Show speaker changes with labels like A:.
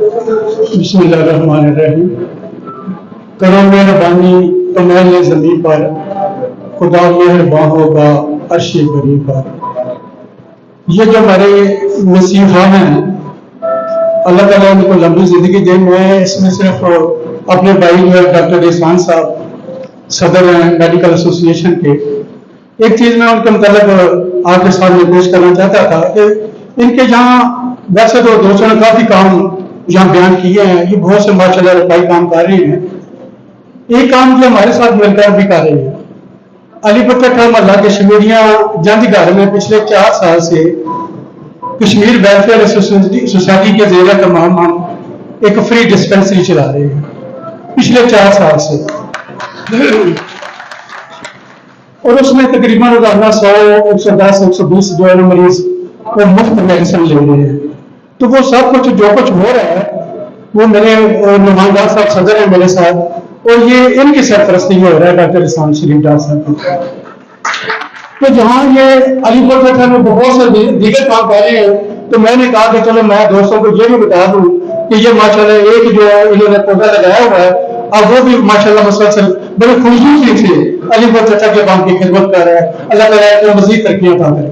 A: بسم اللہ الرحمن الرحیم۔ کرو مہربانی کمال زمین پر، خدا مہربان ہوگا عرش بری پر۔ یہ جو ہمارے نصیحہ ہیں، اللہ تعالیٰ ان کو لمبی زندگی دے۔ میں اس میں صرف اپنے بھائی جو ہے ڈاکٹر احسان صاحب صدر ہیں میڈیکل ایسوسی ایشن کے، ایک چیز میں ان کے متعلق آپ کے سامنے پیش کرنا چاہتا تھا کہ ان کے یہاں ویسے تو دوستوں نے کافی کام یہاں بیان کیے ہیں، یہ بہت سے ماشاءاللہ رفائی کام کر رہے ہیں۔ ایک کام جو ہمارے ساتھ مل کر بھی کر رہے ہیں، علی پتہ محلہ کے شمیریاں جاندی گھر میں پچھلے 4 سال سے کشمیر ویلفیئر سوسائٹی کے زیر اہتمام ہم ایک فری ڈسپینسری چلا رہے ہیں پچھلے 4 سال سے، اور اس میں تقریباً روزانہ 100، 110، 120 جو ہے مریض وہ مفت میڈیسن لے رہے ہیں۔ تو وہ سب کچھ جو کچھ ہو رہا ہے وہ میرے نمائندہ صاحب صدر ہیں میرے ساتھ، اور یہ ان کی سرپرستی میں ہو رہا ہے ڈاکٹر احسان شریف ڈار صاحب کا۔ تو جہاں یہ علی پور بیٹھا میں بہت سے دیگر کام کر رہے ہیں، تو میں نے کہا کہ چلو میں دوستوں کو یہ بھی بتا دوں کہ یہ ماشاءاللہ ایک جو ہے انہوں نے پودا لگایا ہوا ہے، اب وہ بھی ماشاءاللہ مسلسل بڑے خصوصی سے علی پور چچا کے کام کی خدمت کر رہا ہے۔ اللہ تعالیٰ کو مزید ترقیاں عطا کرے۔